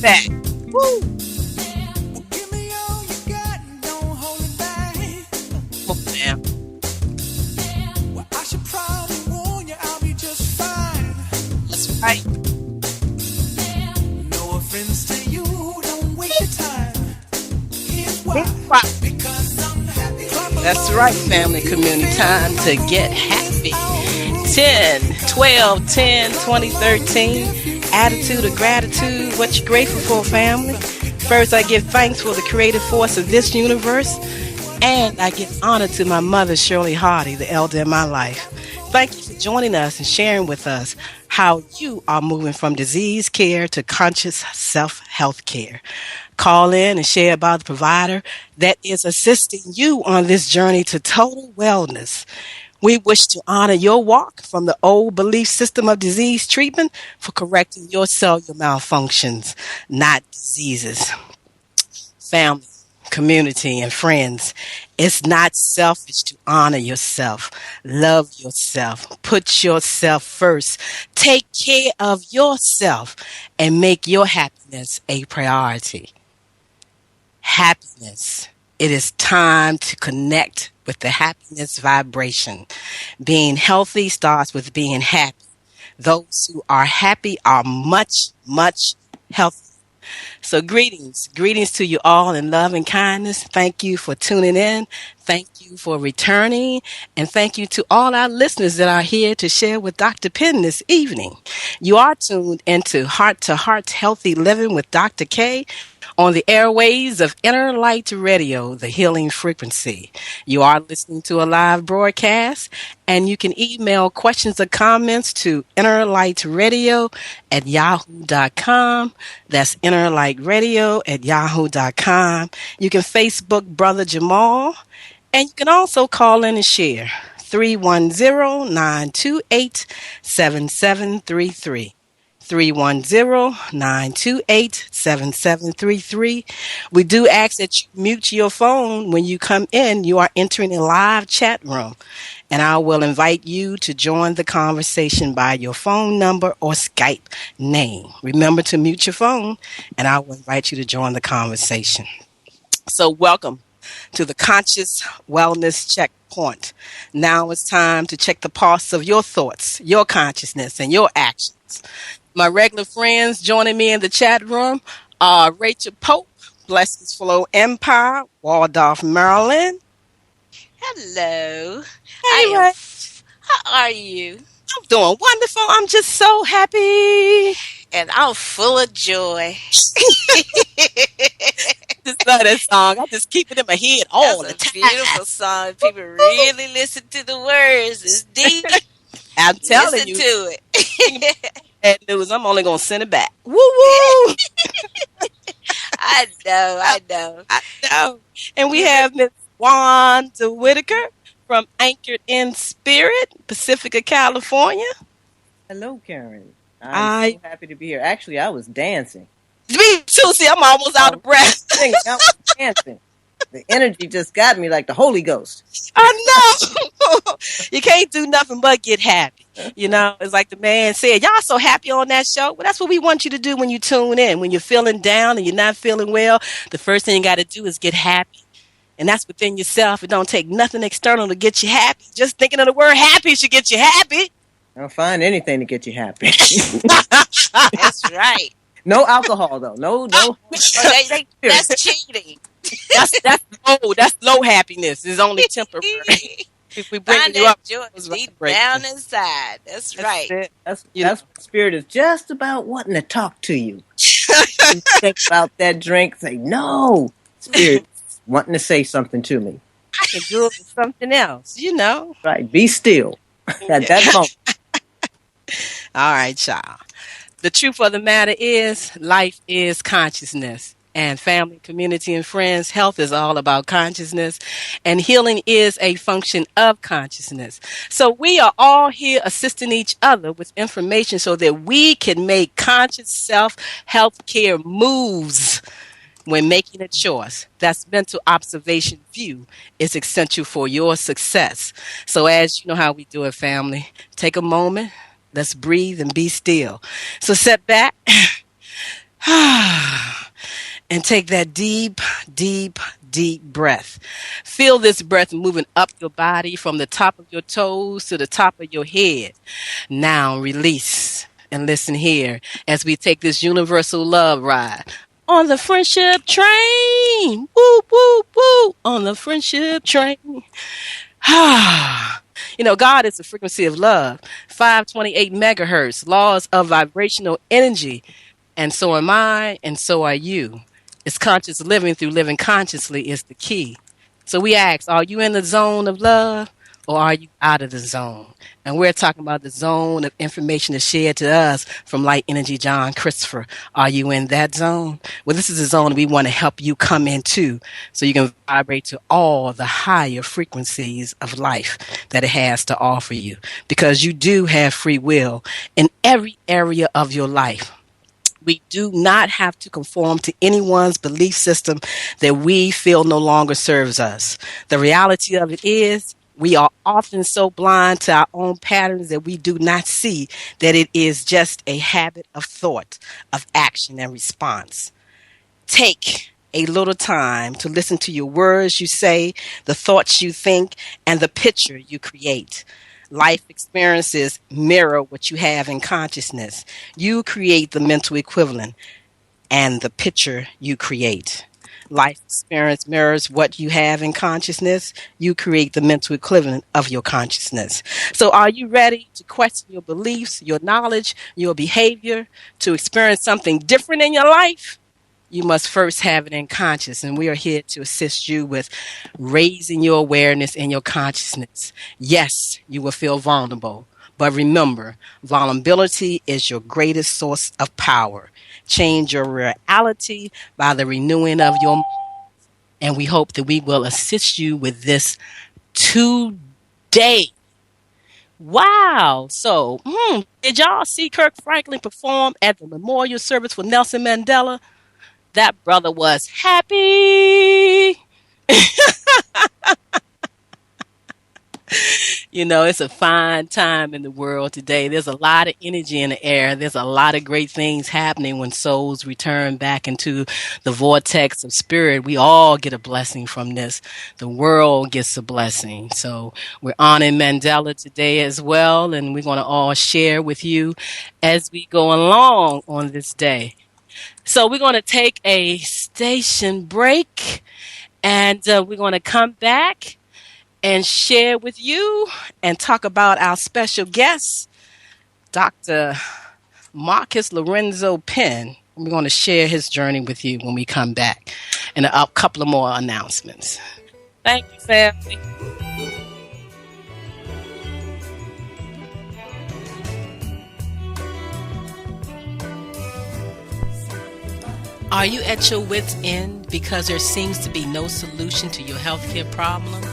back. Woo! Give me all you got and don't hold it back. Come on, fam. Well, I should probably warn you, I'll be just fine. That's right. No offense to you, don't waste your time. Here's why. Why? Because I'm happy. That's right, family community. Time to get happy. 10, 12, 10, 2013. Attitude of gratitude. What you grateful for, family? First, I give thanks for the creative force of this universe. And I give honor to my mother, Shirley Hardy, the elder in my life. Thank you for joining us and sharing with us how you are moving from disease care to conscious self-health care. Call in and share about the provider that is assisting you on this journey to total wellness. We wish to honor your walk from the old belief system of disease treatment for correcting your cellular malfunctions, not diseases. Family, community, and friends, it's not selfish to honor yourself, love yourself, put yourself first, take care of yourself, and make your happiness a priority. Happiness. It is time to connect with the happiness vibration. Being healthy starts with being happy. Those who are happy are much, much healthier. So greetings to you all in love and kindness. Thank you for tuning in. Thank you for returning. And thank you to all our listeners that are here to share with Dr. Penn this evening. You are tuned into Heart to Heart Healthy Living with Dr. K on the airways of Inner Light Radio, the healing frequency. You are listening to a live broadcast, and you can email questions or comments to innerlightradio@yahoo.com. That's innerlightradio@yahoo.com. You can Facebook Brother Jamal, and you can also call in and share 310-928-7733. 310-928-7733. We do ask that you mute your phone when you come in. You are entering a live chat room, and I will invite you to join the conversation by your phone number or Skype name. Remember to mute your phone, and I will invite you to join the conversation. So welcome to the Conscious Wellness Checkpoint. Now it's time to check the pulse of your thoughts, your consciousness, and your actions. My regular friends joining me in the chat room are Rachel Pope, Blessings Flow Empire, Waldorf, Maryland. Hello. Hey, Ray. How are you? I'm doing wonderful. I'm just so happy. And I'm full of joy. Just love that song. I just keep it in my head all the That's a time. beautiful song. People really listen to the words. It's deep. I'm telling Listen you. to it. Bad news. I'm only going to send it back. Woo woo. I know. I know. And we have Miss Wanda Whitaker from Anchored in Spirit, Pacifica, California. Hello, Karen. I'm so happy to be here. Actually, I was dancing. Me too. See, I'm almost out of breath. I was dancing. The energy just got me like the Holy Ghost. I know. You can't do nothing but get happy. You know, it's like the man said, y'all so happy on that show. Well, that's what we want you to do when you tune in. When you're feeling down and you're not feeling well, the first thing you got to do is get happy. And that's within yourself. It don't take nothing external to get you happy. Just thinking of the word happy should get you happy. I'll find anything to get you happy. That's right. No alcohol, though. No. That's cheating. That's low happiness. It's only temporary. If we bring Find you up, joy deep down inside. That's right. That's spirit is just about wanting to talk to you. You think about that drink, say, no. Spirit wanting to say something to me. I can do it with something else, you know. Right. Be still at that moment. All right, y'all. The truth of the matter is, life is consciousness. And family, community, and friends, health is all about consciousnness. And healing is a function of consciousness. So we are all here assisting each other with information so that we can make conscious self-health care moves when making a choice. That's mental observation view is essential for your success. So as you know how we do it, family, take a moment. Let's breathe and be still. So sit back. And take that deep, deep, deep breath. Feel this breath moving up your body from the top of your toes to the top of your head. Now release and listen here as we take this universal love ride. On the friendship train. Woo, woo, woo. On the friendship train. God is the frequency of love. 528 megahertz, laws of vibrational energy. And so am I, and so are you. It's conscious living through living consciously is the key. So we ask, are you in the zone of love or are you out of the zone? And we're talking about the zone of information that's shared to us from Light Energy John Christopher. Are you in that zone? Well, this is the zone we want to help you come into so you can vibrate to all the higher frequencies of life that it has to offer you. Because you do have free will in every area of your life. We do not have to conform to anyone's belief system that we feel no longer serves us. The reality of it is we are often so blind to our own patterns that we do not see that it is just a habit of thought, of action and response. Take a little time to listen to your words you say, the thoughts you think, and the picture you create. Life experiences mirror what you have in consciousness. You create the mental equivalent and the picture you create. Life experience mirrors what you have in consciousness. You create the mental equivalent of your consciousness. So are you ready to question your beliefs, your knowledge, your behavior, to experience something different in your life? You must first have it in conscious, and we are here to assist you with raising your awareness and your consciousness. Yes, you will feel vulnerable, but remember, vulnerability is your greatest source of power. Change your reality by the renewing of your mind, and we hope that we will assist you with this today. Wow. So, did y'all see Kirk Franklin perform at the memorial service for Nelson Mandela? That brother was happy. It's a fine time in the world today. There's a lot of energy in the air. There's a lot of great things happening when souls return back into the vortex of spirit. We all get a blessing from this. The world gets a blessing. So we're honoring Mandela today as well, and we're going to all share with you as we go along on this day. So we're going to take a station break, and we're going to come back and share with you and talk about our special guest, Dr. Marcus Lorenzo Penn. We're going to share his journey with you when we come back, and a couple of more announcements. Thank you, family. Are you at your wit's end because there seems to be no solution to your healthcare problem?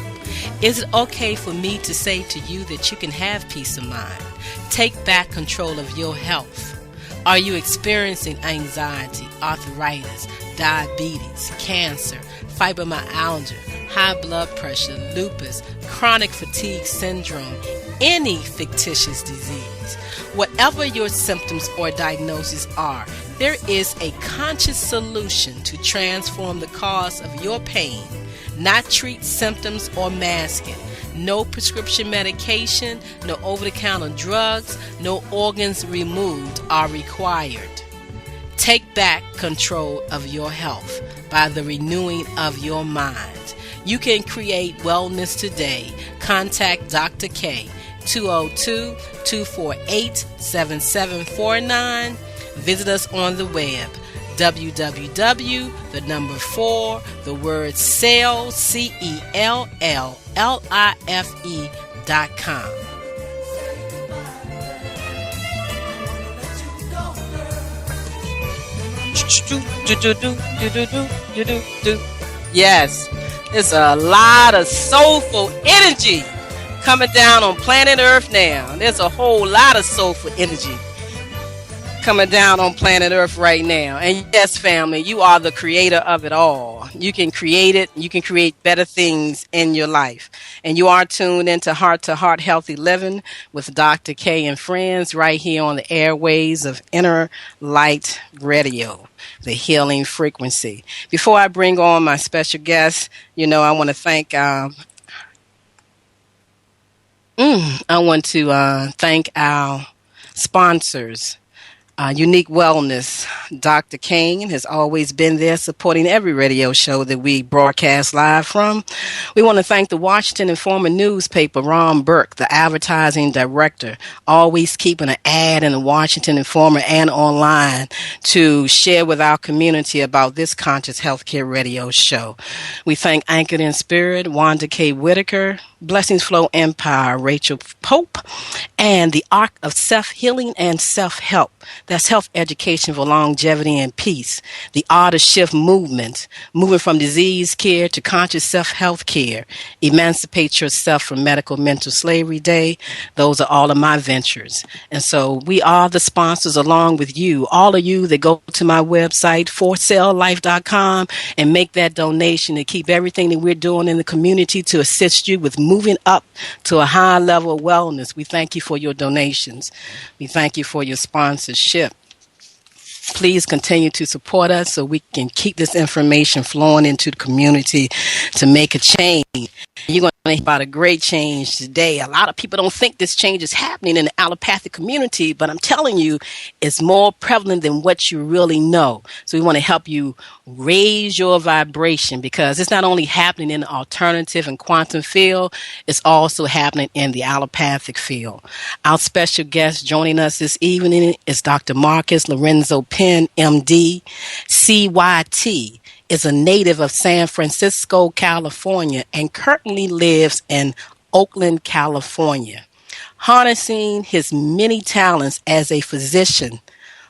Is it okay for me to say to you that you can have peace of mind? Take back control of your health. Are you experiencing anxiety, arthritis, diabetes, cancer, fibromyalgia, high blood pressure, lupus, chronic fatigue syndrome, any fictitious disease? Whatever your symptoms or diagnoses are, there is a conscious solution to transform the cause of your pain, not treat symptoms or mask it. No prescription medication, no over-the-counter drugs, no organs removed are required. Take back control of your health by the renewing of your mind. You can create wellness today. Contact Dr. K, 202-248-7749. Visit us on the web, www.celllife.com. Yes, there's a lot of soulful energy coming down on planet Earth now. There's a whole lot of soulful energy. coming down on planet Earth right now. And yes, family, you are the creator of it all. You can create it. You can create better things in your life. And you are tuned into Heart to Heart Healthy Living with Dr. K and friends right here on the airways of Inner Light Radio, the healing frequency. Before I bring on my special guest, I want to thank our sponsors. Unique Wellness, Dr. Kane has always been there supporting every radio show that we broadcast live from. We want to thank the Washington Informer newspaper, Ron Burke, the advertising director, always keeping an ad in the Washington Informer and online to share with our community about this conscious healthcare radio show. We thank Anchored in Spirit, Wanda K. Whitaker, Blessings Flow Empire, Rachel Pope, and the Arc of Self-Healing and Self-Help. That's health education for longevity and peace. The Art of Shift movement, moving from disease care to conscious self-health care. Emancipate yourself from medical mental slavery day. Those are all of my ventures. And so we are the sponsors along with you, all of you that go to my website, forcelllife.com, and make that donation to keep everything that we're doing in the community to assist you with moving up to a high level of wellness. We thank you for your donations. We thank you for your sponsorship. Please continue to support us so we can keep this information flowing into the community to make a change. You're going to hear about a great change today. A lot of people don't think this change is happening in the allopathic community, but I'm telling you, it's more prevalent than what you really know. So we want to help you raise your vibration because it's not only happening in the alternative and quantum field, it's also happening in the allopathic field. Our special guest joining us this evening is Dr. Marcus Lorenzo Penn M.D. C.Y.T. is a native of San Francisco, California, and currently lives in Oakland, California. Harnessing his many talents as a physician,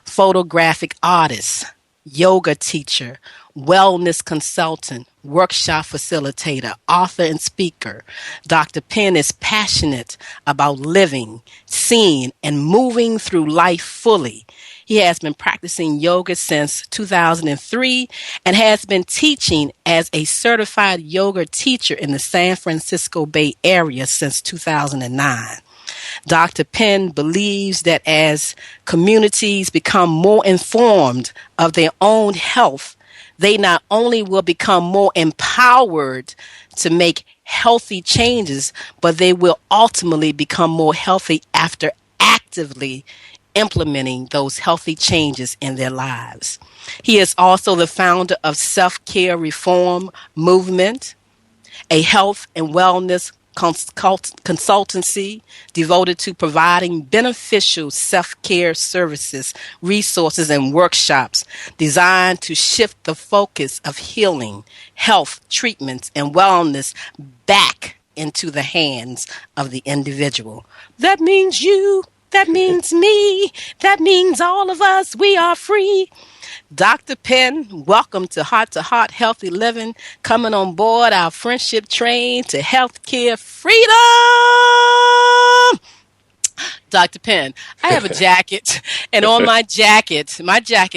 photographic artist, yoga teacher, wellness consultant, workshop facilitator, author, and speaker, Dr. Penn is passionate about living, seeing, and moving through life fully. He has been practicing yoga since 2003 and has been teaching as a certified yoga teacher in the San Francisco Bay Area since 2009. Dr. Penn believes that as communities become more informed of their own health, they not only will become more empowered to make healthy changes, but they will ultimately become more healthy after actively implementing those healthy changes in their lives. He is also the founder of Self-Care Reform Movement, a health and wellness consultancy devoted to providing beneficial self-care services, resources, and workshops designed to shift the focus of healing, health, treatments, and wellness back into the hands of the individual. That means you. That means me. That means all of us. We are free. Dr. Penn, welcome to Heart Healthy Living, coming on board our friendship train to healthcare freedom. Dr. Penn, I have a jacket, and on my jacket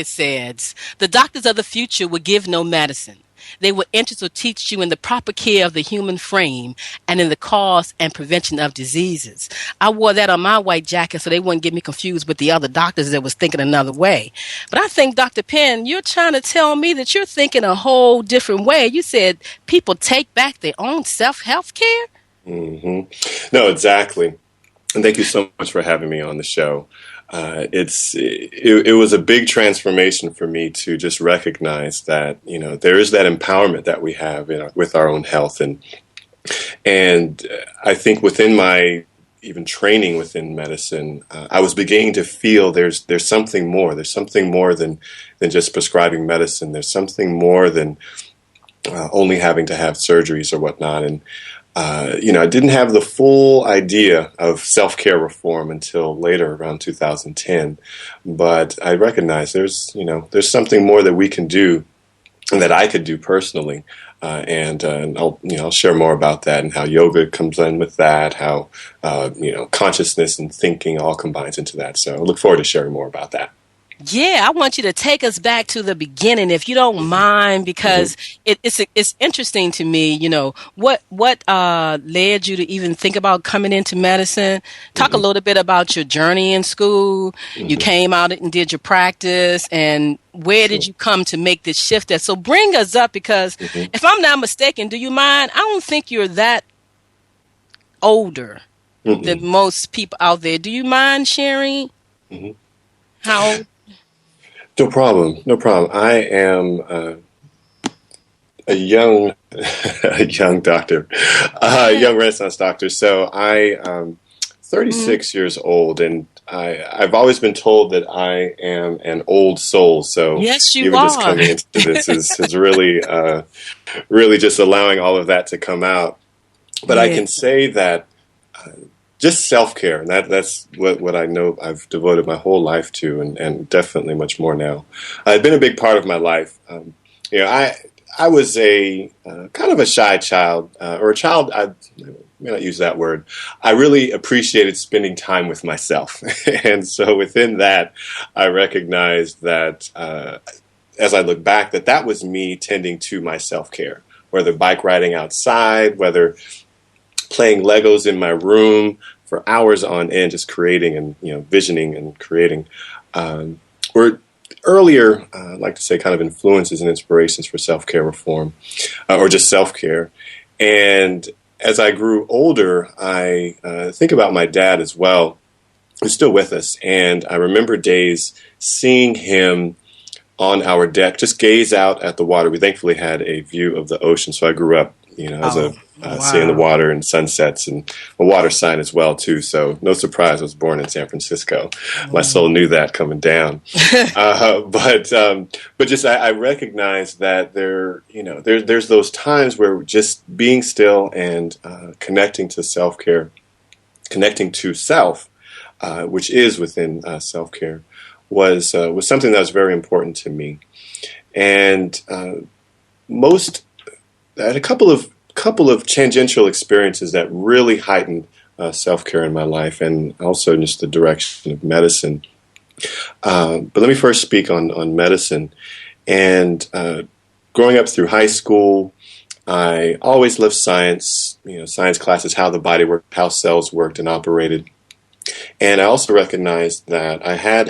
says, the doctors of the future will give no medicine. They will enter to teach you in the proper care of the human frame and in the cause and prevention of diseases. I wore that on my white jacket so they wouldn't get me confused with the other doctors that was thinking another way. But I think, Dr. Penn, you're trying to tell me that you're thinking a whole different way. You said people take back their own self-health care? Mm-hmm. No, exactly. And thank you so much for having me on the show. It was a big transformation for me to just recognize that, there is that empowerment that we have with our own health. And I think within my even training within medicine, I was beginning to feel there's something more. There's something more than just prescribing medicine. There's something more than only having to have surgeries or whatnot. And I didn't have the full idea of self-care reform until later, around 2010. But I recognized there's something more that we can do and that I could do personally. And I'll share more about that and how yoga comes in with that, how, consciousness and thinking all combines into that. So I look forward to sharing more about that. Yeah, I want you to take us back to the beginning, if you don't mind, because it's interesting to me. What led you to even think about coming into medicine? Talk a Hmm. little bit about your journey in school. You Hmm. came out and did your practice, and where did Sure. you come to make this shift? So bring us up, because Hmm. if I'm not mistaken, do you mind? I don't think you're that older than Hmm. most people out there. Do you mind sharing Hmm. how old? No problem. No problem. I am a young, a young doctor, a Yeah. young Renaissance doctor. So I, Mhm. 36 years old, and I've always been told that I am an old soul. So Yes, you even just are. coming into this is really, really just allowing all of that to come out. But I Yeah. can say that just self-care, and that's what I know I've devoted my whole life to, and definitely much more now. It's been a big part of my life. You know, I was a kind of a shy child, or a child. I may not use that word. I really appreciated spending time with myself, and so within that, I recognized that as I look back, that was me tending to my self-care, whether bike riding outside, whether playing Legos in my room for hours on end, just creating and visioning and creating. Were earlier, I'd like to say, kind of influences and inspirations for self care reform, or just self care. And as I grew older, I think about my dad as well, who's still with us. And I remember days seeing him on our deck, just gaze out at the water. We thankfully had a view of the ocean, so I grew up, as Oh, a seeing the wow. water and sunsets and a water sign as well too. So no surprise, I was born in San Francisco. My soul knew that coming down. But just I recognize that there's those times where just being still and connecting to self care, connecting to self, which is within self care, was something that was very important to me. And most I had a couple of tangential experiences that really heightened self care in my life, and also just the direction of medicine. But let me first speak on medicine. And growing up through high school, I always loved science. Science classes, how the body worked, how cells worked and operated. And I also recognized that I had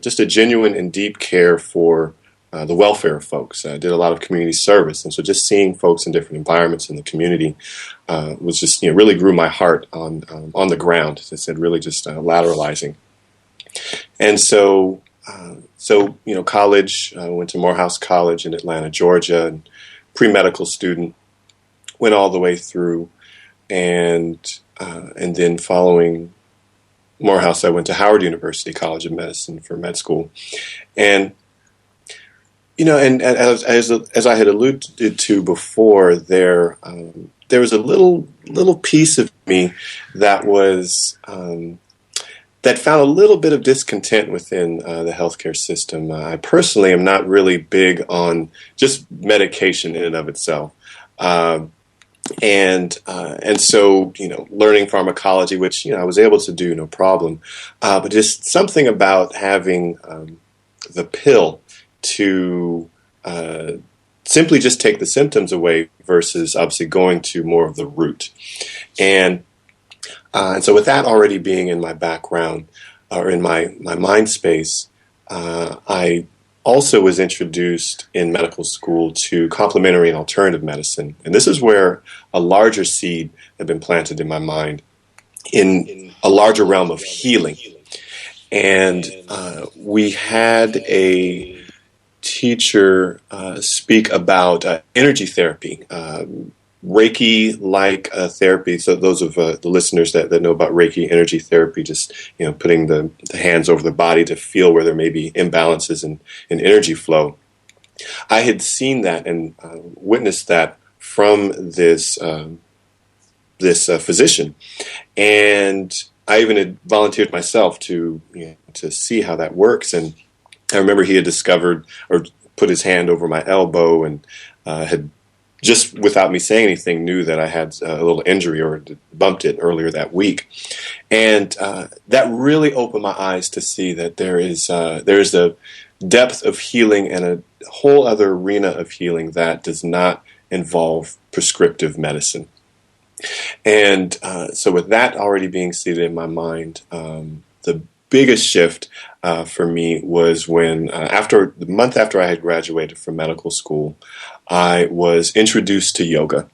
just a genuine and deep care for the welfare of folks. I did a lot of community service, and so just seeing folks in different environments in the community was just really grew my heart on the ground. As I said, really just lateralizing. And college. I went to Morehouse College in Atlanta, Georgia, and pre-medical student. Went all the way through, and then following Morehouse, I went to Howard University College of Medicine for med school, and and as I had alluded to before, there was a little piece of me that was that found a little bit of discontent within the healthcare system. I personally am not really big on just medication in and of itself. And so learning pharmacology, which I was able to do no problem, but just something about having the pill to simply just take the symptoms away versus obviously going to more of the root. And so with that already being in my background or in my mind space, I also was introduced in medical school to complementary and alternative medicine. And this is where a larger seed had been planted in my mind in a larger realm of healing. And we had a teacher speak about energy therapy, Reiki-like therapy. So those of the listeners that know about Reiki energy therapy, just putting the hands over the body to feel where there may be imbalances in energy flow. I had seen that and witnessed that from this physician, and I even had volunteered myself to to see how that works. And I remember he had discovered or put his hand over my elbow and had just without me saying anything, knew that I had a little injury or bumped it earlier that week. And that really opened my eyes to see that there is a depth of healing and a whole other arena of healing that does not involve prescriptive medicine. And so with that already being seated in my mind, the biggest shift for me was when, after the month after I had graduated from medical school, I was introduced to yoga.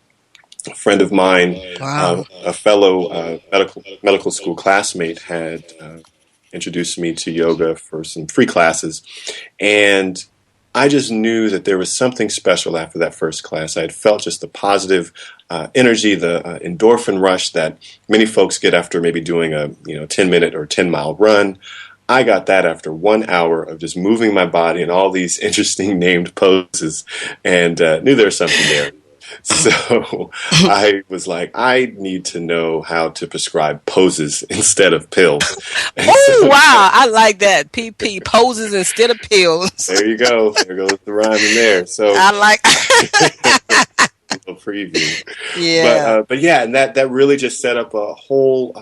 A friend of mine, a fellow medical school classmate, had introduced me to yoga for some free classes, and I just knew that there was something special after that first class. I had felt just the positive energy, the endorphin rush that many folks get after maybe doing a 10-minute or 10-mile run. I got that after 1 hour of just moving my body in all these interesting named poses, and knew there was something there. So I was like, I need to know how to prescribe poses instead of pills. Oh, wow. I like that. PP, poses instead of pills. There you go. There goes the rhyme in there. So I like a little preview. Yeah. But yeah, and that really just set up a whole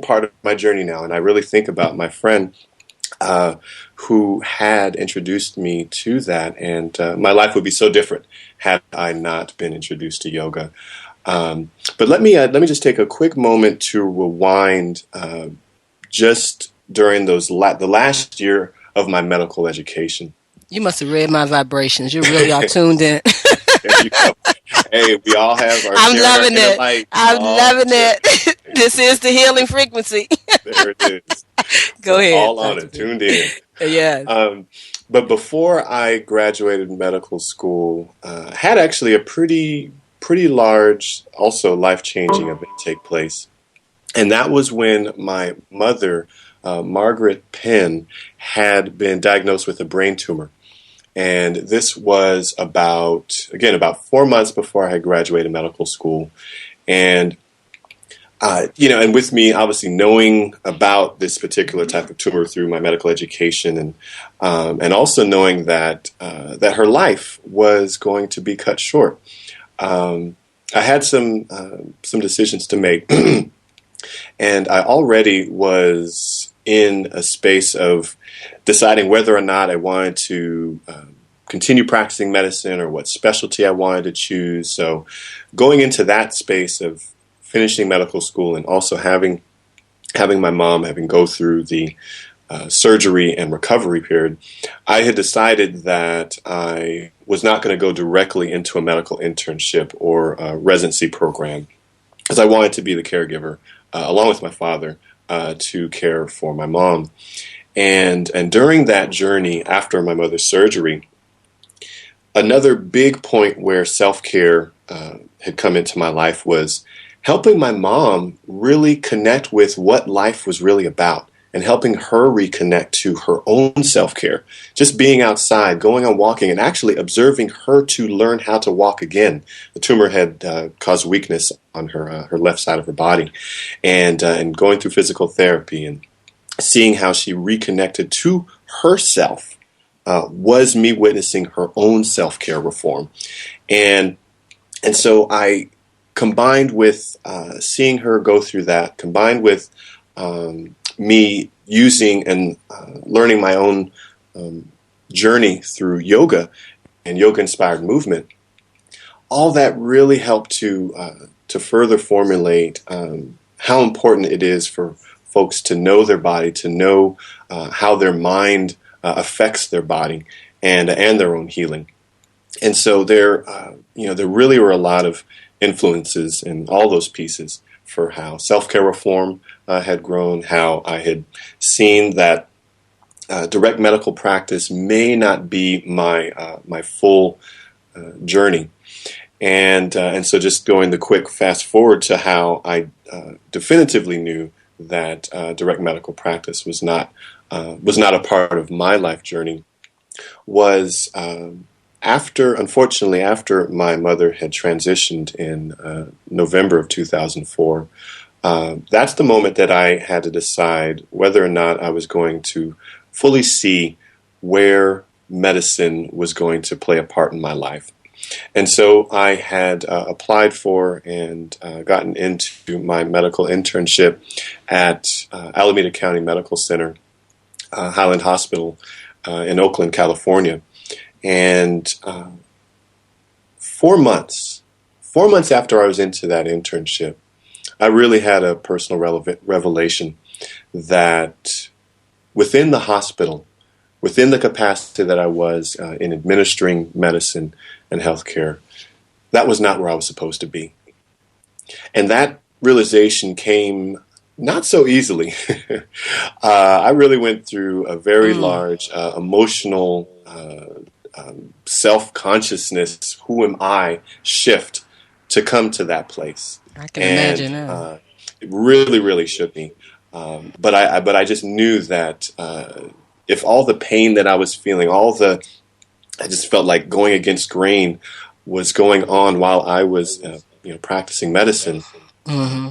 part of my journey now. And I really think about my friend who had introduced me to that, and my life would be so different had I not been introduced to yoga. But let me just take a quick moment to rewind just during the last year of my medical education. You must have read my vibrations. You really are tuned in. There you go. Hey, we all have our I'm loving it. Light. I'm loving it. This is the healing frequency. There it is. Go ahead. All on it, tuned in. Yeah. But before I graduated medical school, had actually a pretty large, also life-changing event take place. And that was when my mother, Margaret Penn, had been diagnosed with a brain tumor. And this was about 4 months before I had graduated medical school. And and with me, obviously knowing about this particular type of tumor through my medical education, and also knowing that her life was going to be cut short, I had some decisions to make, and I already was in a space of deciding whether or not I wanted to continue practicing medicine or what specialty I wanted to choose. So, going into that space of finishing medical school and also having my mom go through the surgery and recovery period, I had decided that I was not going to go directly into a medical internship or a residency program, because I wanted to be the caregiver, along with my father, to care for my mom. And during that journey after my mother's surgery, another big point where self-care had come into my life was helping my mom really connect with what life was really about, and helping her reconnect to her own self-care. Just being outside, going on walking, and actually observing her to learn how to walk again. The tumor had caused weakness on her left side of her body, and going through physical therapy and seeing how she reconnected to herself was me witnessing her own self-care reform. And so I, combined with seeing her go through that, combined with me using and learning my own journey through yoga and yoga-inspired movement, all that really helped to further formulate how important it is for folks to know their body, to know how their mind affects their body and their own healing. And so there really were a lot of influences in all those pieces for how self-care reform had grown, how I had seen that direct medical practice may not be my full journey, and so just going the quick fast forward to how I definitively knew that direct medical practice was not a part of my life journey was unfortunately, after my mother had transitioned in November of 2004, that's the moment that I had to decide whether or not I was going to fully see where medicine was going to play a part in my life. And so I had applied for and gotten into my medical internship at Alameda County Medical Center, Highland Hospital in Oakland, California. And 4 months after I was into that internship, I really had a personal revelation that within the hospital, within the capacity that I was in administering medicine and healthcare, that was not where I was supposed to be. And that realization came not so easily. I really went through a very large emotional self-consciousness, who am I, shift to come to that place. I can imagine that. It really, really shook me. But I just knew that if all the pain that I was feeling, I just felt like going against grain was going on while I was, practicing medicine.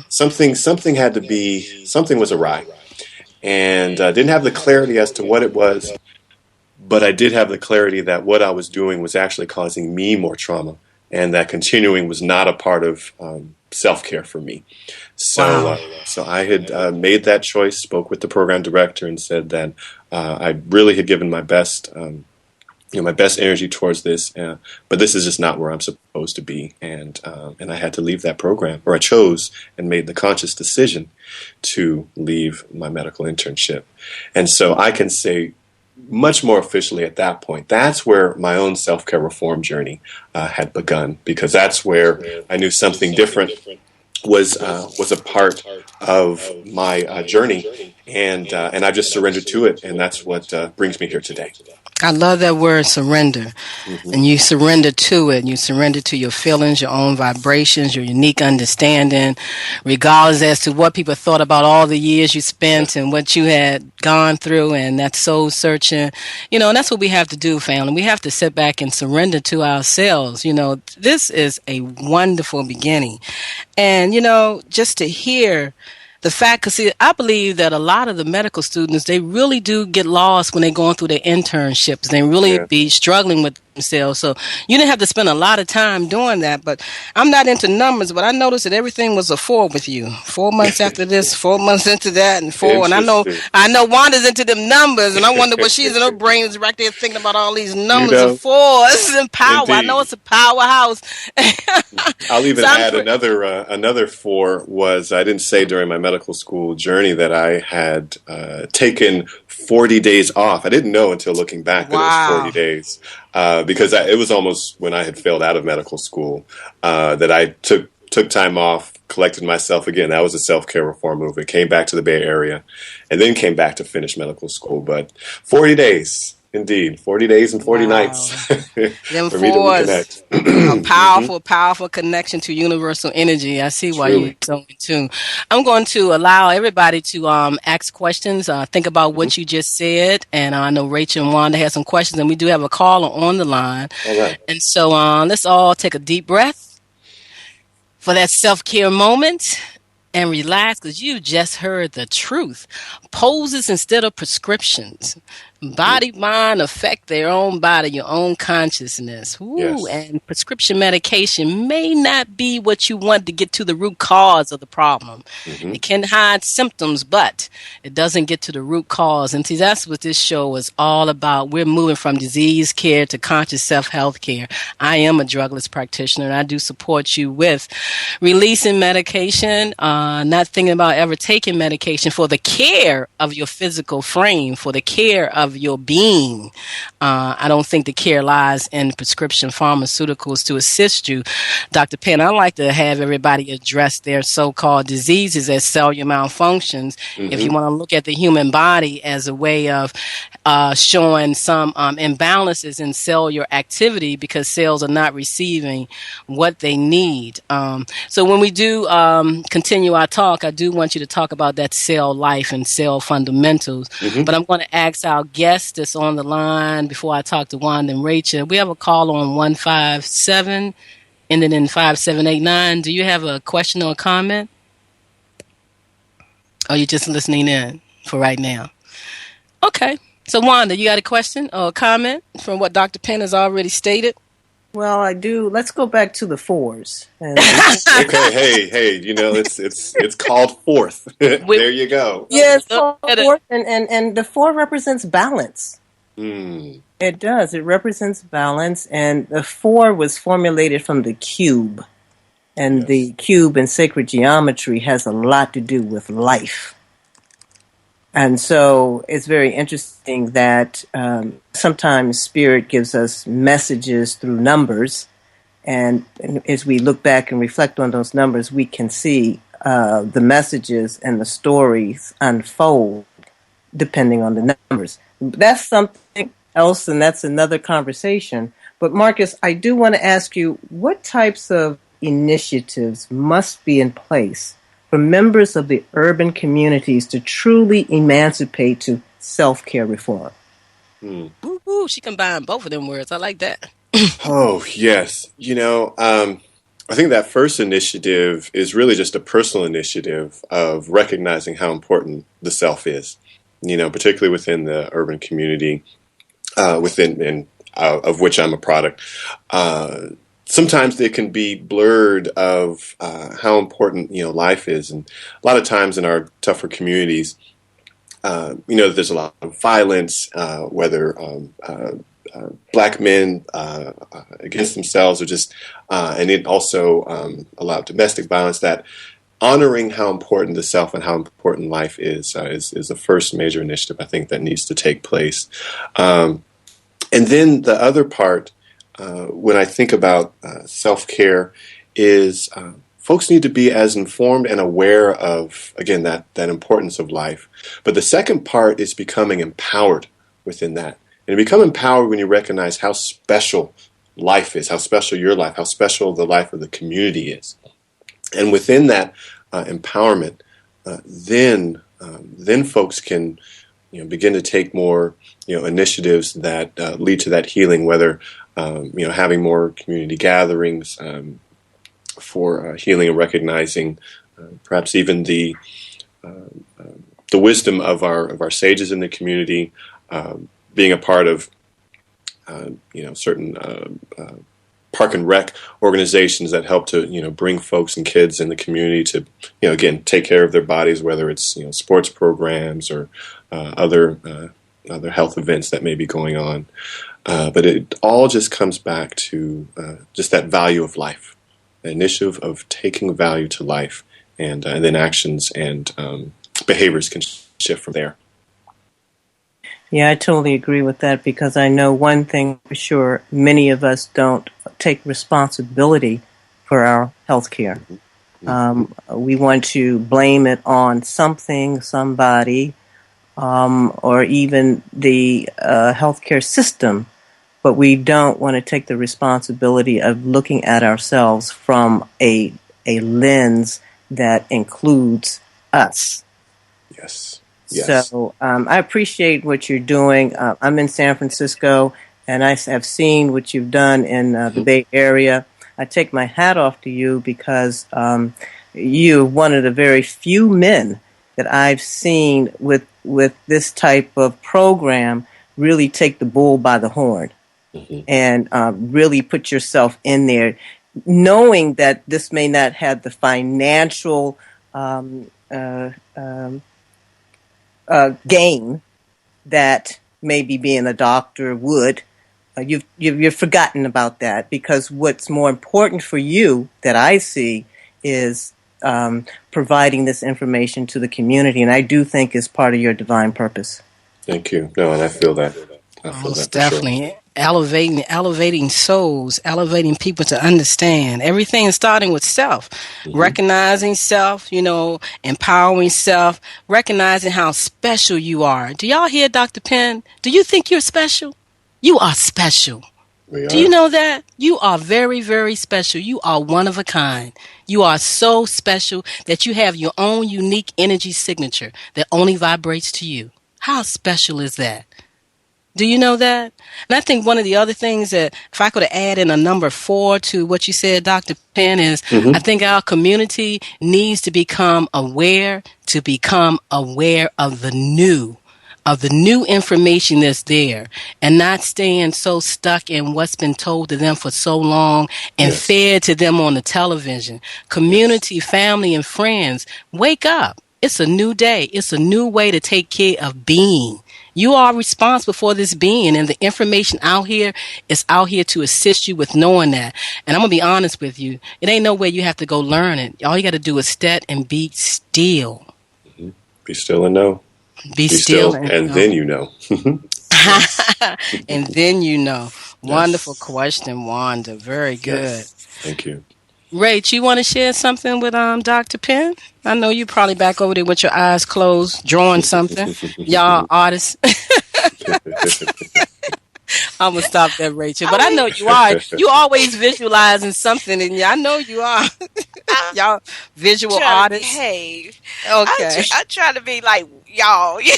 Something was awry, and didn't have the clarity as to what it was. But I did have the clarity that what I was doing was actually causing me more trauma, and that continuing was not a part of self-care for me. So, so I had made that choice, spoke with the program director, and said that I really had given my best, my best energy towards this, but this is just not where I'm supposed to be, and I had to leave that program, or I chose and made the conscious decision to leave my medical internship, and so I can say much more officially at that point, that's where my own self-care reform journey had begun, because that's where I knew something different was a part of my journey, and I just surrendered to it, and that's what brings me here today. I love that word, surrender. And you surrender to it. You surrender to your feelings, your own vibrations, your unique understanding, regardless as to what people thought about all the years you spent and what you had gone through, and that soul searching. And that's what we have to do, family. We have to sit back and surrender to ourselves. This is a wonderful beginning. And, just to hear the fact, because I believe that a lot of the medical students, they really do get lost when they're going through their internships. They really be struggling with themselves. So you didn't have to spend a lot of time doing that. But I'm not into numbers, but I noticed that everything was a 4 with you. 4 months after this, 4 months into that, and 4. And I know Wanda's into them numbers, and I wonder what she's in her brain is right there thinking about all these numbers of 4s and power. Indeed. I know it's a powerhouse. I'll even add another 4 was, I didn't say during my medical school journey that I had taken 40 days off. I didn't know until looking back that it was 40 days because it was almost when I had failed out of medical school that I took time off, collected myself again. That was a self-care reform movement. Came back to the Bay Area and then came back to finish medical school. But 40 days. Indeed, 40 days and 40 nights for me to reconnect. A powerful connection to universal energy. I see why you're so in tune. I'm going to allow everybody to ask questions, think about what you just said, and I know Rachel and Wanda have some questions, and we do have a caller on the line. All right. And so let's all take a deep breath for that self-care moment. And relax, because you just heard the truth. Poses instead of prescriptions. Body, mind affect their own body, your own consciousness. Yes. And prescription medication may not be what you want to get to the root cause of the problem. It can hide symptoms, but it doesn't get to the root cause. And see, that's what this show is all about. We're moving from disease care to conscious self-health care. I am a drugless practitioner, and I do support you with releasing medication, not thinking about ever taking medication for the care of your physical frame, for the care of your being. I don't think the care lies in prescription pharmaceuticals to assist you. Dr. Penn, I like to have everybody address their so-called diseases as cellular malfunctions. If you want to look at the human body as a way of showing some imbalances in cellular activity because cells are not receiving what they need. So when we do continue our talk, I do want you to talk about that cell life and cell fundamentals. But I'm going to ask our guest that's on the line before I talk to Wanda and Rachel. We have a call on 157 ending in 5789. Do you have a question or a comment? Or are you just listening in for right now? Okay. So Wanda, you got a question or a comment from what Dr. Penn has already stated? Well, I do. Let's go back to the fours. And Okay, hey, it's called fourth. We, There you go. yeah, it's look called at it. four, and the four represents balance. Mm, It does. It represents balance, and the four was formulated from the cube, and yes. the cube in sacred geometry has a lot to do with life. And so it's very interesting that sometimes spirit gives us messages through numbers, and as we look back and reflect on those numbers, we can see the messages and the stories unfold depending on the numbers. That's something else, and that's another conversation. But Marcus, I do want to ask you, what types of initiatives must be in place for members of the urban communities to truly emancipate to self-care reform? Mm. Woo, woo, she combined both of them words. I like that. Oh, yes. I think that first initiative is really just a personal initiative of recognizing how important the self is, particularly within the urban community, of which I'm a product. Sometimes it can be blurred of how important, life is. And a lot of times in our tougher communities, there's a lot of violence, whether black men against themselves, or just, and it also a lot of domestic violence. That honoring how important the self and how important life is the first major initiative I think that needs to take place. And then the other part, when I think about self-care, is folks need to be as informed and aware of, again, that importance of life. But the second part is becoming empowered within that. And you become empowered when you recognize how special life is, how special your life, how special the life of the community is. And within that empowerment, then folks can begin to take more initiatives that lead to that healing, whether having more community gatherings for healing and recognizing perhaps even the wisdom of our sages in the community, being a part of certain park and rec organizations that help to bring folks and kids in the community to again take care of their bodies, whether it's sports programs or other health events that may be going on. But it all just comes back to just that value of life, the initiative of taking value to life, and then actions and behaviors can shift from there. Yeah, I totally agree with that, because I know one thing for sure: many of us don't take responsibility for our health care. We want to blame it on something, somebody, or even the healthcare system, but we don't want to take the responsibility of looking at ourselves from a lens that includes us. Yes. Yes. So I appreciate what you're doing. I'm in San Francisco, and I have seen what you've done in the Bay Area. I take my hat off to you, because you're one of the very few men that I've seen with this type of program really take the bull by the horn, and really put yourself in there, knowing that this may not have the financial gain that maybe being a doctor would. You've forgotten about that, because what's more important for you that I see is providing this information to the community, and I do think is part of your divine purpose. Thank you. No, and I feel that. Most definitely. Sure. Elevating souls, elevating people to understand. Everything is starting with self. Recognizing self, empowering self, recognizing how special you are. Do y'all hear Dr. Penn? Do you think you're special? You are special. Do you know that? You are very, very special. You are one of a kind. You are so special that you have your own unique energy signature that only vibrates to you. How special is that? Do you know that? And I think one of the other things that, if I could add in a number 4 to what you said, Dr. Penn, is I think our community needs to become aware of the new, of the new information that's there, and not staying so stuck in what's been told to them for so long and Yes. fed to them on the television. Community, family, and friends, wake up. It's a new day. It's a new way to take care of being. You are responsible for this being, and the information out here is out here to assist you with knowing that. And I'm going to be honest with you. It ain't no way you have to go learn it. All you got to do is step and be still. Be still and know. Be still and then you know. and then you know. Wonderful Yes. question, Wanda. Very good. Yes. Thank you. Rach, you want to share something with Dr. Penn? I know you probably back over there with your eyes closed, drawing something. Y'all artists. I'm going to stop that, Rachel. But I know you are. You always visualizing something, and I know you are. Y'all visual artists. Behave. Okay. I try to be like y'all, you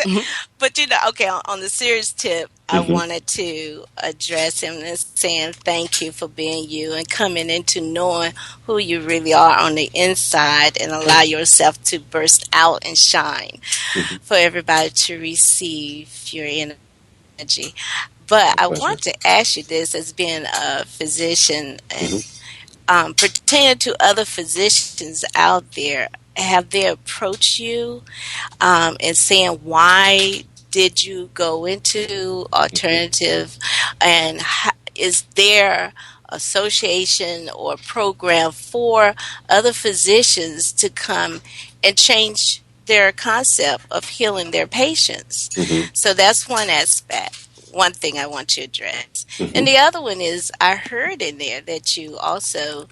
know. But okay. On the serious tip, I wanted to address him and saying thank you for being you and coming into knowing who you really are on the inside, and allow yourself to burst out and shine for everybody to receive your energy. But I want to ask you this, as being a physician and pertaining to other physicians out there, have they approached you and saying, why did you go into alternative, and is there association or program for other physicians to come and change their concept of healing their patients? So that's one aspect. One thing I want to address. And the other one is, I heard in there that you also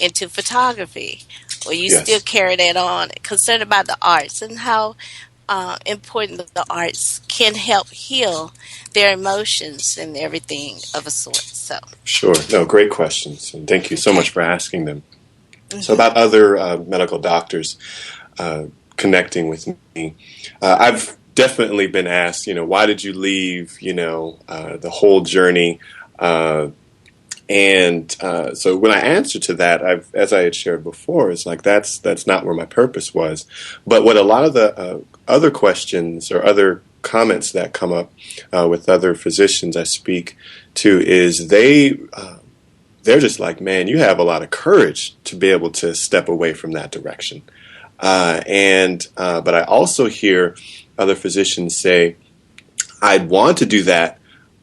into photography, or you still carry that on, concerned about the arts and how important the arts can help heal their emotions and everything of a sort. So Sure. No, great questions. And thank you so much for asking them. So about other medical doctors connecting with me, I've definitely been asked, why did you leave, the whole journey? And so when I answer to that, as I had shared before, it's like that's not where my purpose was. But what a lot of the other questions or other comments that come up with other physicians I speak to is they're just like, man, you have a lot of courage to be able to step away from that direction. But I also hear other physicians say, I'd want to do that,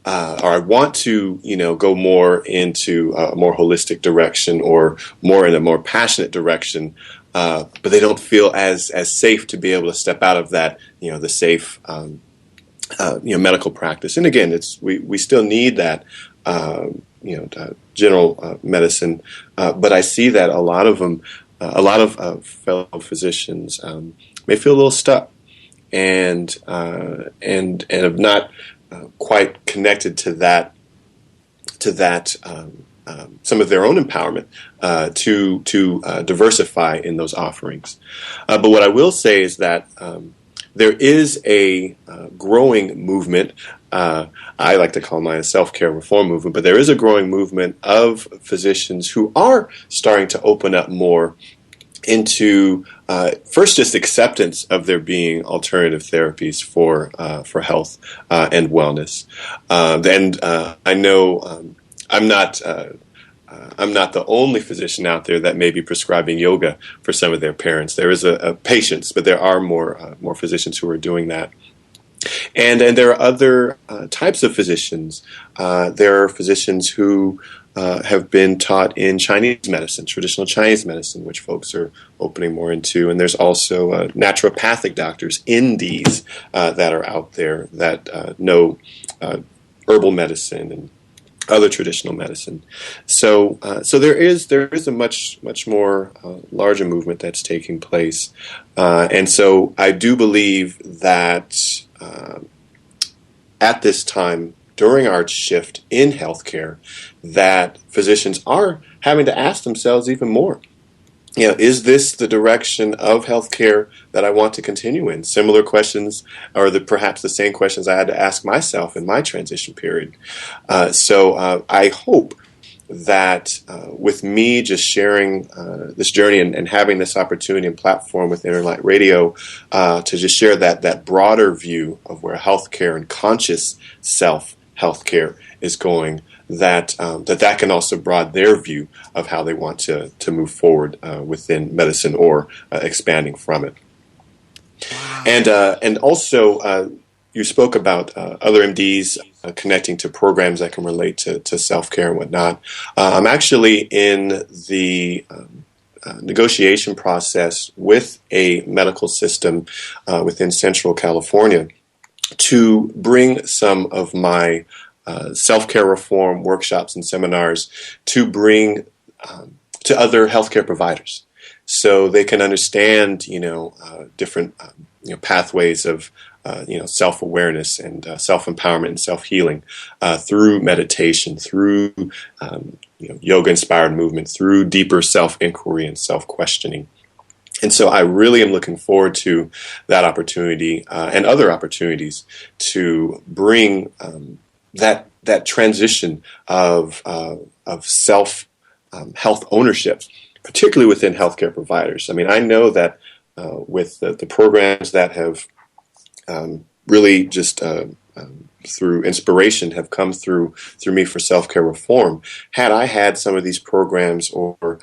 or I want to, go more into a more holistic direction or more in a more passionate direction, but they don't feel as safe to be able to step out of that, the safe, medical practice. And again, we still need that, general medicine, but I see that a lot of them, fellow physicians may feel a little stuck. And have not quite connected to that some of their own empowerment to diversify in those offerings. But what I will say is that there is a growing movement. I like to call mine a self-care reform movement, but there is a growing movement of physicians who are starting to open up more into first just acceptance of there being alternative therapies for health and wellness. And I know I'm not the only physician out there that may be prescribing yoga for some of their parents. There is a patients, but there are more physicians who are doing that. And there are other types of physicians. There are physicians who have been taught in Chinese medicine, traditional Chinese medicine, which folks are opening more into. And there's also naturopathic doctors, NDs, that are out there that know herbal medicine and other traditional medicine. So there is a much more larger movement that's taking place. And so I do believe that at this time, during our shift in healthcare, that physicians are having to ask themselves even more, is this the direction of healthcare that I want to continue in? Similar questions, or perhaps the same questions I had to ask myself in my transition period. So I hope that with me just sharing this journey and having this opportunity and platform with Interlight Radio to just share that broader view of where healthcare and conscious self healthcare is going, that can also broaden their view of how they want to move forward within medicine or expanding from it. Wow. And also you spoke about other MDs connecting to programs that can relate to self-care and whatnot. I'm actually in the negotiation process with a medical system within Central California to bring some of my self-care reform workshops and seminars to bring to other healthcare providers, so they can understand, different pathways of self-awareness and self-empowerment and self-healing through meditation, through yoga-inspired movement, through deeper self-inquiry and self-questioning. And so I really am looking forward to that opportunity and other opportunities to bring that transition of self health ownership, particularly within healthcare providers. I mean, I know that with the programs that have really just through inspiration have come through me for self-care reform, had I had some of these programs or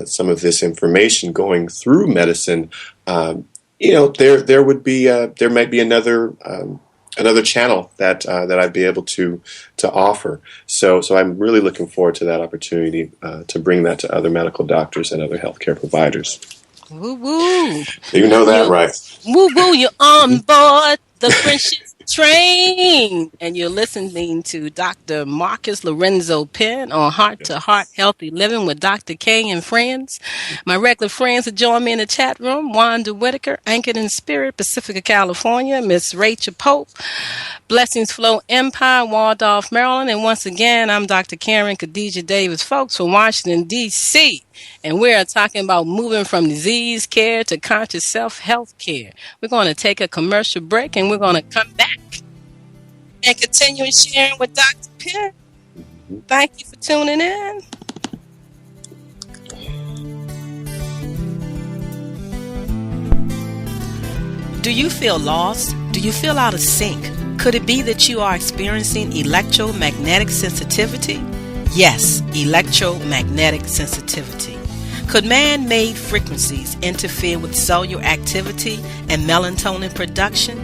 some of this information going through medicine, there would be there might be another channel that I'd be able to offer. So I'm really looking forward to that opportunity to bring that to other medical doctors and other healthcare providers. Woo woo. You know that, right? Woo woo, you're on board the friendship train. And you're listening to Dr. Marcus Lorenzo Penn on Heart2Heart Healthy Living with Dr. K and friends. My regular friends that join me in the chat room: Wanda Whitaker, Anchored in Spirit, Pacifica, California; Miss Rachel Pope, Blessings Flow Empire, Waldorf, Maryland; and once again, I'm Dr. Karen Khadijah Davis-Foulks from Washington, D.C., and we're talking about moving from disease care to conscious self-health care. We're going to take a commercial break, and we're going to come back and continue sharing with Dr. Penn. Thank you for tuning in. Do you feel lost? Do you feel out of sync? Could it be that you are experiencing electromagnetic sensitivity? Yes, electromagnetic sensitivity. Could man-made frequencies interfere with cellular activity and melatonin production?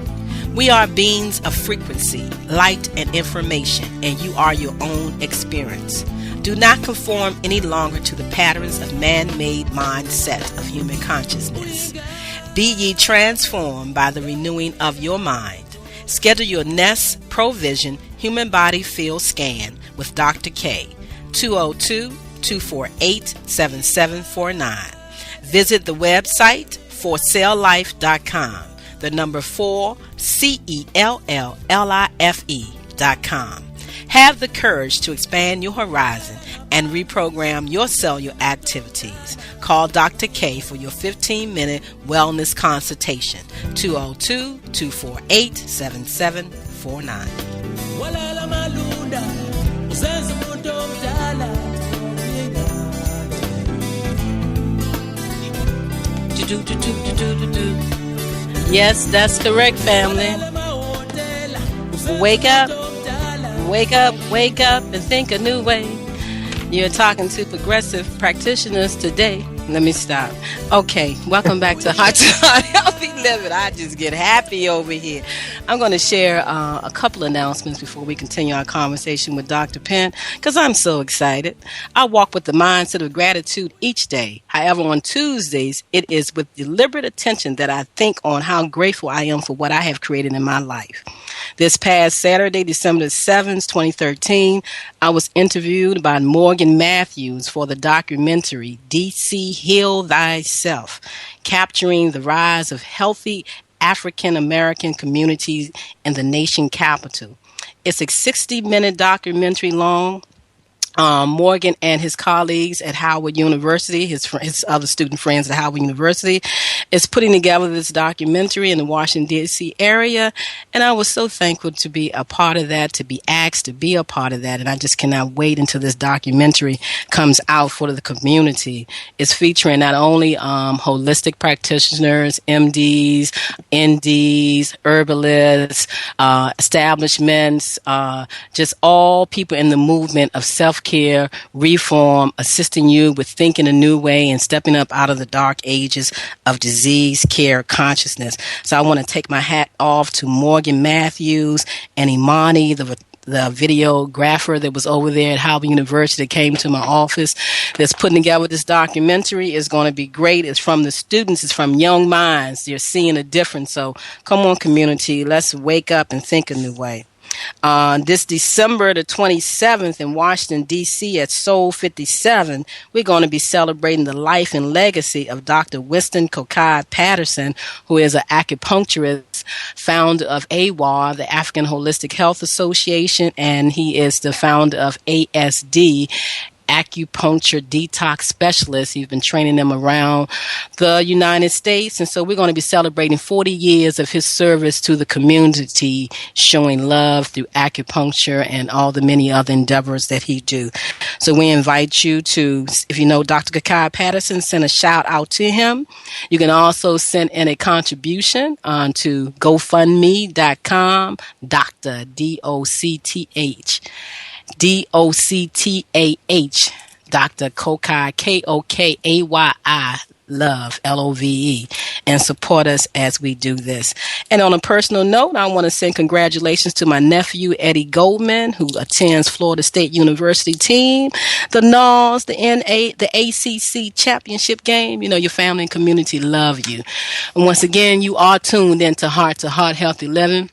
We are beings of frequency, light, and information, and you are your own experience. Do not conform any longer to the patterns of man-made mindset of human consciousness. Be ye transformed by the renewing of your mind. Schedule your Nest Provision Human Body Field Scan with Dr. K, 202-248-7749. Visit the website forcelllife.com, the number 4 CELLLIFE.com. Have the courage to expand your horizon and reprogram your cellular activities. Call Dr. K for your 15-minute wellness consultation, 202-248-7749. Yes, that's correct, family. Wake up, wake up, wake up, and think a new way. You're talking to progressive practitioners today. Let me stop. Okay, welcome back to Heart2Heart Healthy Living. I just get happy over here. I'm going to share a couple announcements before we continue our conversation with Dr. Penn, because I'm so excited. I walk with the mindset of gratitude each day. However, on Tuesdays, it is with deliberate attention that I think on how grateful I am for what I have created in my life. This past Saturday, December 7th, 2013, I was interviewed by Morgan Matthews for the documentary DC Heal Thyself, capturing the rise of healthy African American communities in the nation capital. It's a 60-minute documentary long. Morgan and his colleagues at Howard University, his other student friends at Howard University, is putting together this documentary in the Washington, D.C. area. And I was so thankful to be a part of that, to be asked to be a part of that. And I just cannot wait until this documentary comes out for the community. It's featuring not only holistic practitioners, MDs, NDs, herbalists, establishments, just all people in the movement of self-care, reform, assisting you with thinking a new way and stepping up out of the dark ages of disease care consciousness. So I want to take my hat off to Morgan Matthews and Imani, the videographer that was over there at Howard University that came to my office that's putting together this documentary. Is going to be great. It's from the students. It's from young minds. They're seeing a difference. So come on, community. Let's wake up and think a new way. This December the 27th in Washington, D.C. at Soul 57, we're going to be celebrating the life and legacy of Dr. Winston Kokai Patterson, who is an acupuncturist, founder of AWA, the African Holistic Health Association, and he is the founder of ASD, acupuncture detox specialist. He's been training them around the United States. And so we're going to be celebrating 40 years of his service to the community, showing love through acupuncture and all the many other endeavors that he do. So we invite you to, if you know Dr. Kokai Patterson, send a shout out to him. You can also send in a contribution to GoFundMe.com, Dr. DOCTH. DOCTAH, Dr. Kokai, KOKAYI, love, LOVE, and support us as we do this. And on a personal note, I want to send congratulations to my nephew, Eddie Goldman, who attends Florida State University team, the NAS, the NA, the ACC championship game. You know, your family and community love you. And once again, you are tuned into Heart to Heart Healthy Living.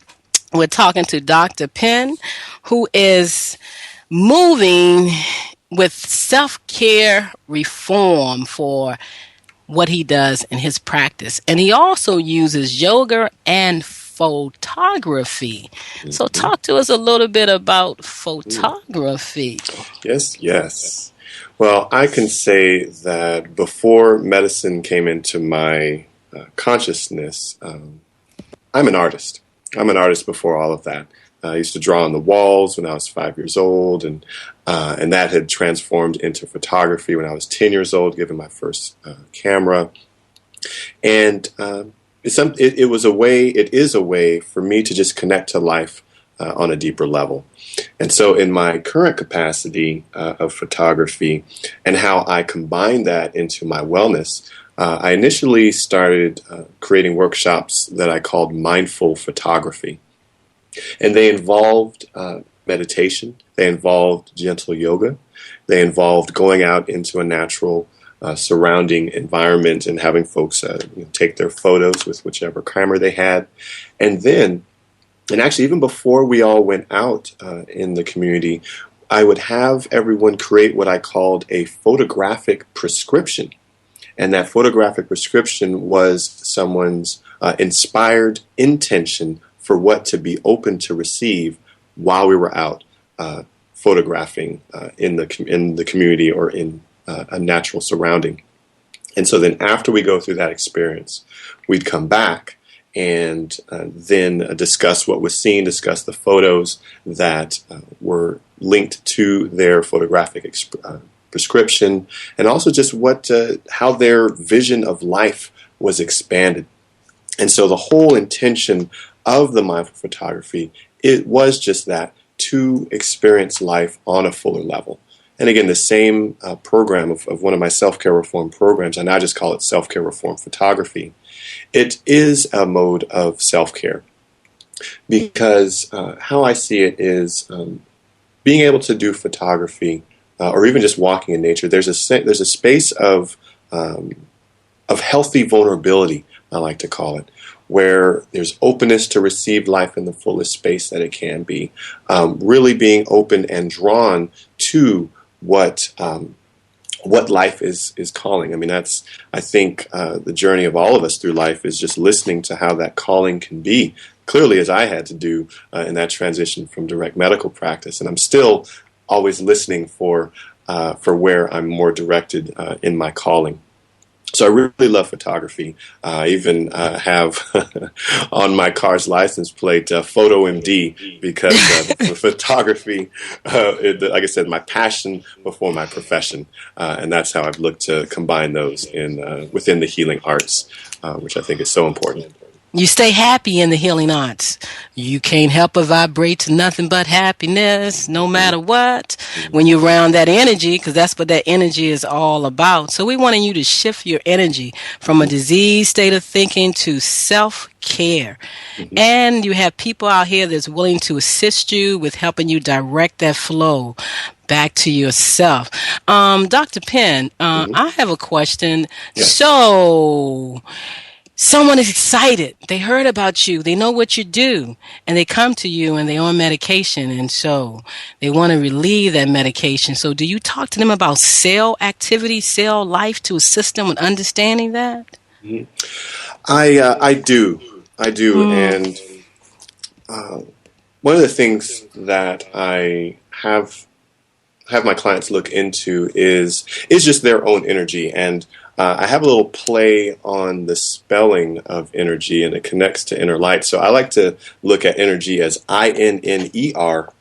We're talking to Dr. Penn, who is moving with self-care reform for what he does in his practice. And he also uses yoga and photography. So talk to us a little bit about photography. Yes. Well, I can say that before medicine came into my consciousness, I'm an artist. I'm an artist before all of that. I used to draw on the walls when I was 5 years old, and that had transformed into photography when I was 10 years old, given my first camera. And it was a way, it is a way for me to just connect to life on a deeper level. And so in my current capacity of photography and how I combine that into my wellness, I initially started creating workshops that I called mindful photography. And they involved meditation, they involved gentle yoga, they involved going out into a natural surrounding environment and having folks take their photos with whichever camera they had. And then, and actually even before we all went out in the community, I would have everyone create what I called a photographic prescription. And that photographic prescription was someone's inspired intention for what to be open to receive while we were out photographing in the community or in a natural surrounding. And so then after we go through that experience, we'd come back and then discuss what was seen, discuss the photos that were linked to their photographic prescription, and also just how their vision of life was expanded. And so the whole intention of the mindful photography, it was just that, to experience life on a fuller level. And again, the same program of one of my self-care reform programs, and I just call it self-care reform photography. It is a mode of self-care because how I see it is being able to do photography or even just walking in nature. There's a space of healthy vulnerability, I like to call it, where there's openness to receive life in the fullest space that it can be, really being open and drawn to what life is calling. I mean, I think the journey of all of us through life is just listening to how that calling can be, clearly as I had to do in that transition from direct medical practice. And I'm still always listening for where I'm more directed in my calling. So I really love photography. I even have on my car's license plate Photo MD because photography, like I said, my passion before my profession, and that's how I've looked to combine those in within the healing arts, which I think is so important. You stay happy in the healing arts. You can't help but vibrate to nothing but happiness, no matter what, when you're around that energy, because that's what that energy is all about. So we wanted you to shift your energy from a diseased state of thinking to self-care. And you have people out here that's willing to assist you with helping you direct that flow back to yourself. Dr. Penn, I have a question. Yes. So someone is excited. They heard about you. They know what you do. And they come to you and they're on medication. And so they want to relieve that medication. So do you talk to them about cell activity, cell life to assist them with understanding that? I do. And one of the things that I have my clients look into is just their own energy. And I have a little play on the spelling of energy, and it connects to inner light. So I like to look at energy as INNERG,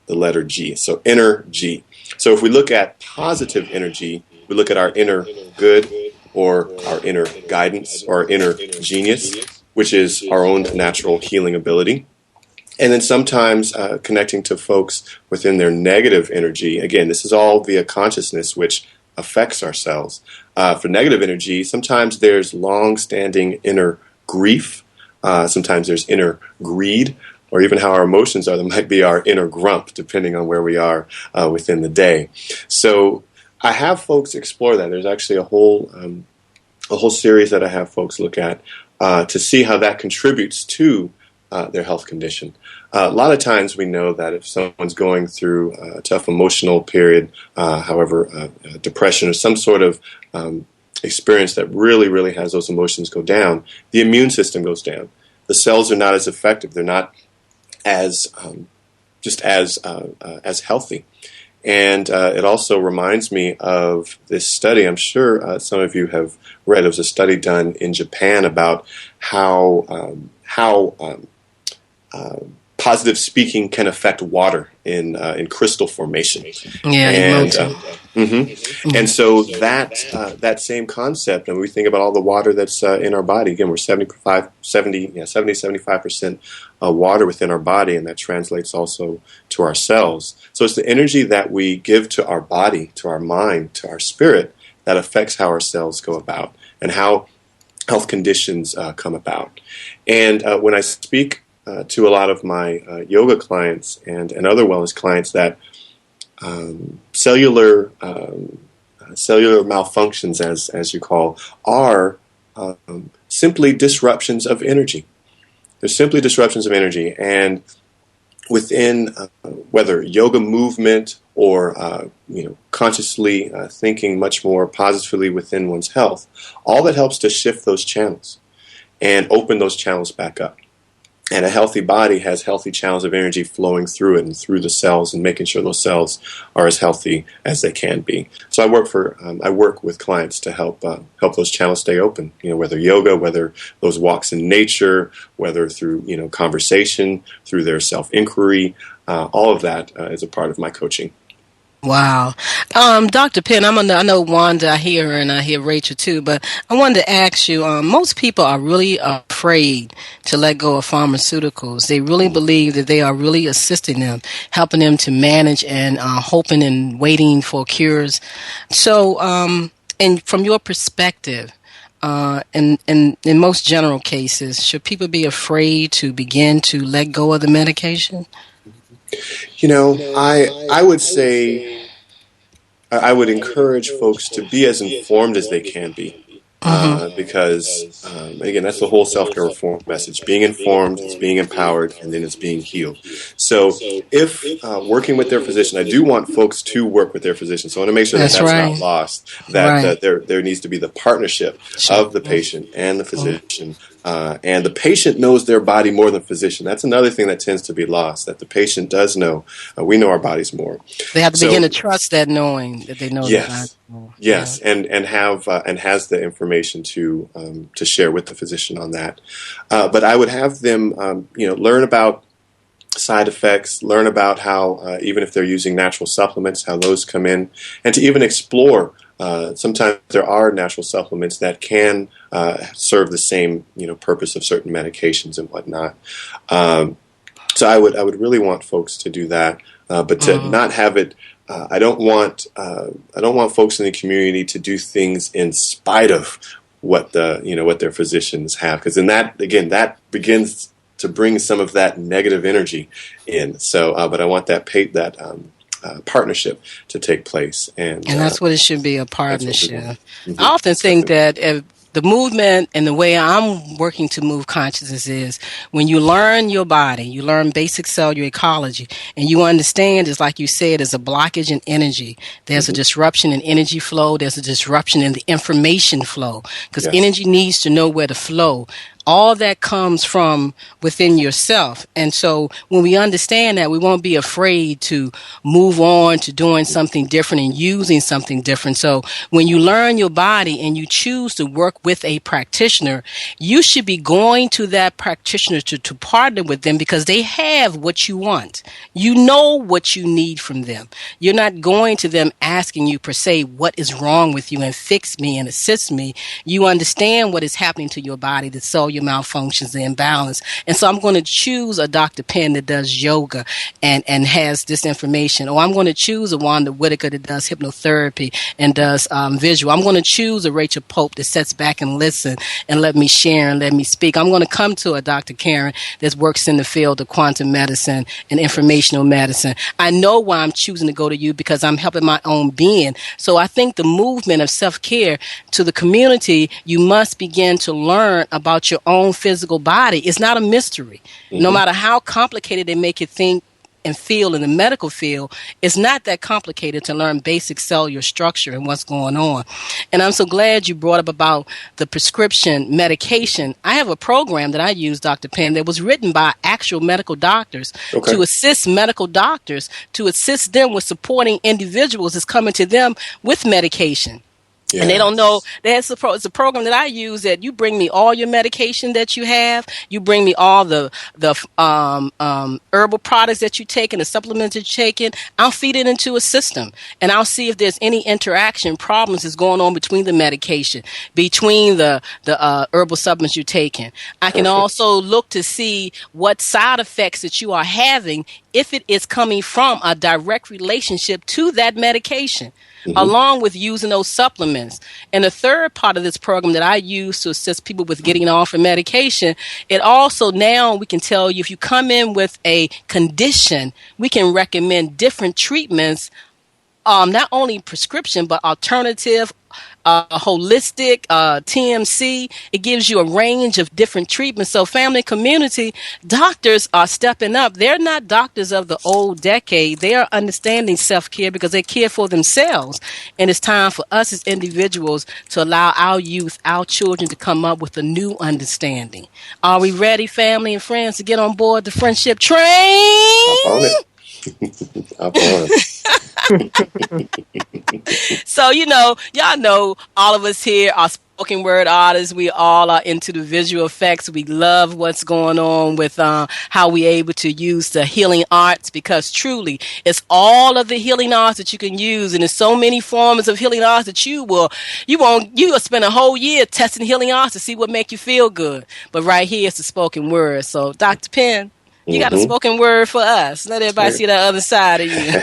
the letter G. So inner G. So if we look at positive energy, we look at our inner good or our inner guidance or our inner genius, which is our own natural healing ability. And then sometimes connecting to folks within their negative energy. Again, this is all via consciousness, which affects ourselves. For negative energy, sometimes there's long-standing inner grief. Sometimes there's inner greed, or even how our emotions are. There might be our inner grump, depending on where we are within the day. So I have folks explore that. There's actually a whole series that I have folks look at to see how that contributes to their health condition. A lot of times we know that if someone's going through a tough emotional period, depression or some sort of experience that really, really has those emotions go down, the immune system goes down. The cells are not as effective. They're not as as healthy. And it also reminds me of this study. I'm sure some of you have read. It was a study done in Japan about how positive speaking can affect water in crystal formation. Yeah, And so that same concept, and we think about all the water that's in our body. Again, we're 75% water within our body, and that translates also to our cells. So it's the energy that we give to our body, to our mind, to our spirit that affects how our cells go about and how health conditions come about. And when I speak to a lot of my yoga clients and other wellness clients, that cellular malfunctions, as you call, are simply disruptions of energy. They're simply disruptions of energy, and within whether yoga movement or consciously thinking much more positively within one's health, all that helps to shift those channels and open those channels back up. And a healthy body has healthy channels of energy flowing through it and through the cells, and making sure those cells are as healthy as they can be. So I work with clients to help those channels stay open. Whether yoga, whether those walks in nature, whether through conversation, through their self-inquiry, all of that is a part of my coaching. Wow. Dr. Penn, I know Wanda, I hear her, and I hear Rachel too, but I wanted to ask you, most people are really afraid to let go of pharmaceuticals. They really believe that they are really assisting them, helping them to manage and hoping and waiting for cures. So, and from your perspective, in most general cases, should people be afraid to begin to let go of the medication? I would say I would encourage folks to be as informed as they can be. Because, again, that's the whole self-care reform message. Being informed, it's being empowered, and then it's being healed. So if working with their physician, I do want folks to work with their physician. So I want to make sure that's not lost, that there needs to be the partnership of the patient and the physician And the patient knows their body more than physician. That's another thing that tends to be lost, that the patient does know. We know our bodies more. They have to So, begin to trust that knowing that they know their body yes, more. Yeah. yes, and have and has the information to share with the physician on that. But I would have them, learn about side effects, learn about how, even if they're using natural supplements, how those come in, and to even explore. Sometimes there are natural supplements that can serve the same, purpose of certain medications and whatnot. So I would really want folks to do that, but to not have it. I don't want folks in the community to do things in spite of what what their physicians have, because then that begins to bring some of that negative energy in. So, but I want that partnership to take place, and that's what it should be, a partnership. Mm-hmm. I often think that if the movement and the way I'm working to move consciousness is when you learn your body, you learn basic cellular ecology, and you understand, just like you said, there's a blockage in energy. There's a disruption in energy flow. There's a disruption in the information flow, because energy needs to know where to flow. All that comes from within yourself. And so when we understand that, we won't be afraid to move on to doing something different and using something different. So when you learn your body and you choose to work with a practitioner, you should be going to that practitioner to partner with them, because they have what you want. You know what you need from them. You're not going to them asking you per se, what is wrong with you, and fix me and assist me. You understand what is happening to your body, the cellular malfunctions, the imbalance. And so I'm going to choose a Dr. Penn that does yoga and has this information. Or I'm going to choose a Wanda Whitaker that does hypnotherapy and does visual. I'm going to choose a Rachel Pope that sits back and listen and let me share and let me speak. I'm going to come to a Dr. Karen that works in the field of quantum medicine and informational medicine. I know why I'm choosing to go to you, because I'm helping my own being. So I think the movement of self-care to the community, you must begin to learn about your own physical body. It's not a mystery. No matter how complicated they make you think and feel in the medical field, it's not that complicated to learn basic cellular structure and what's going on. And I'm so glad you brought up about the prescription medication. I have a program that I use, Dr. Penn, that was written by actual medical doctors to assist medical doctors, to assist them with supporting individuals that's coming to them with medication. Yes. And they don't know. It's a program that I use, that you bring me all your medication that you have. You bring me all the herbal products that you take and the supplements that you're taking. I'll feed it into a system, and I'll see if there's any interaction problems that's going on between the medication, between the herbal supplements you're taking. I can also look to see what side effects that you are having, if it is coming from a direct relationship to that medication, along with using those supplements. And the third part of this program that I use to assist people with getting off of medication, it also, now we can tell you, if you come in with a condition, we can recommend different treatments, not only prescription, but alternative, holistic, TMC. It gives you a range of different treatments. So family community, doctors are stepping up. They're not doctors of the old decade. They are understanding self-care because they care for themselves. And it's time for us as individuals to allow our youth, our children, to come up with a new understanding. Are we ready, family and friends, to get on board the friendship train? Up on it. Up on it. So, y'all know all of us here are spoken word artists. We all are into the visual effects. We love what's going on with how we're able to use the healing arts, because truly it's all of the healing arts that you can use. And there's so many forms of healing arts that you will spend a whole year testing healing arts to see what make you feel good. But right here it's the spoken word. So Dr. Penn, you got a spoken word for us. Let everybody see the other side of you.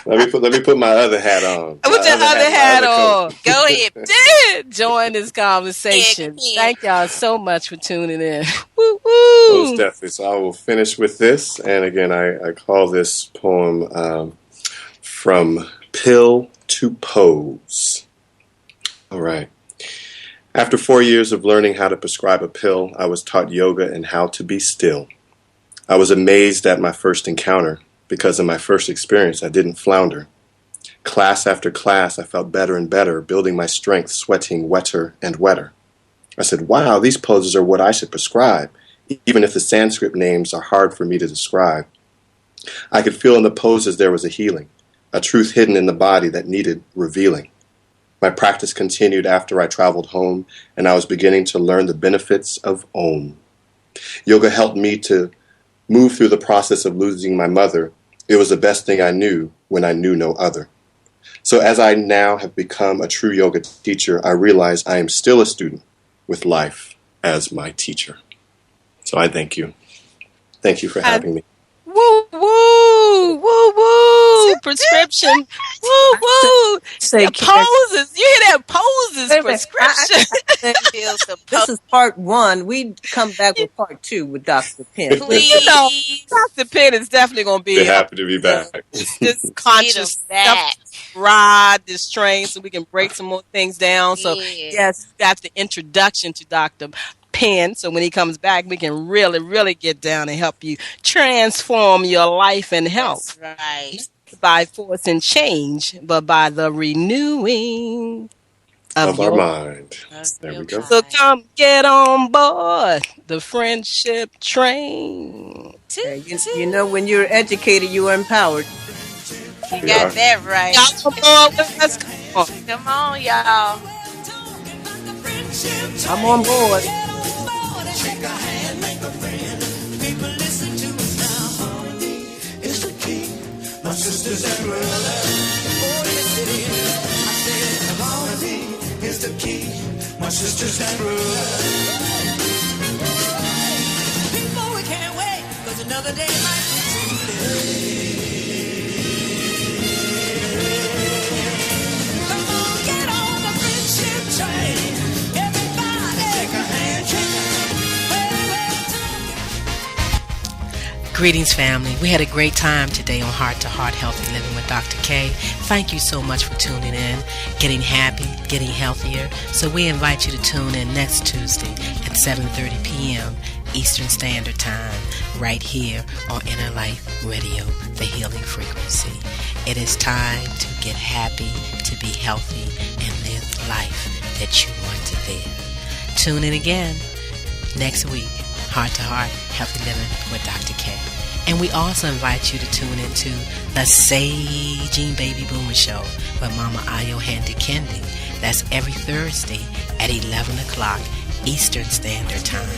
Let me put my other hat on. Put your other hat on. Go ahead. Join this conversation. Thank y'all so much for tuning in. Woo woo. Most definitely. So I will finish with this. And again, I call this poem From Pill to Pose. All right. After 4 years of learning how to prescribe a pill, I was taught yoga and how to be still. I was amazed at my first encounter, because in my first experience, I didn't flounder. Class after class, I felt better and better, building my strength, sweating wetter and wetter. I said, wow, these poses are what I should prescribe, even if the Sanskrit names are hard for me to describe. I could feel in the poses there was a healing, a truth hidden in the body that needed revealing. My practice continued after I traveled home, and I was beginning to learn the benefits of Om. Yoga helped me to move through the process of losing my mother. It was the best thing I knew when I knew no other. So as I now have become a true yoga teacher, I realize I am still a student with life as my teacher. So I thank you. Thank you for having me. Woo, woo, woo, woo. Prescription. Woo, woo. Say, The poses. You hear that? Poses. Wait a minute. Prescription. Feels the This is part 1. We come back with part 2 with Dr. Penn. You know, Dr. Penn is definitely going to be They're happy to be back. this conscious back. ride this train so we can break some more things down. So, yes, that's the introduction to Dr. Penn. So when he comes back, we can really, really get down and help you transform your life and health. That's right. Not by force and change, but by the renewing Of our mind. There we go. So come get on board the friendship train. You know, when you're educated, you are empowered. You got that right. Y'all come on with us. Come on, y'all. I'm on board. Shake a hand, make a friend. People listen to us now. Harmony is the key. My sisters and brothers. Oh, yes, it is. I said, harmony is the key. My sisters and brothers. People, we can't wait, 'cause another day might be too late. Come on, get on the friendship train. Everybody, shake a hand, shake a hand. Greetings, family. We had a great time today on Heart to Heart Healthy Living with Dr. K. Thank you so much for tuning in, getting happy, getting healthier. So we invite you to tune in next Tuesday at 7:30 p.m. Eastern Standard Time, right here on Inner Life Radio, the healing frequency. It is time to get happy, to be healthy, and live the life that you want to live. Tune in again next week. Heart to Heart Healthy Living with Dr. K. And we also invite you to tune into the Saging Baby Boomer Show with Mama Ayo Handy Kendi. That's every Thursday at 11 o'clock Eastern Standard Time,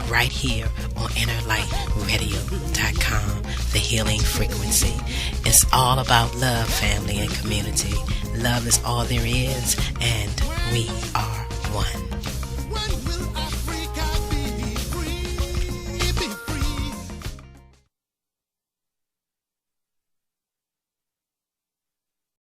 right here on InnerLightRadio.com, the healing frequency. It's all about love, family, and community. Love is all there is, and we are one.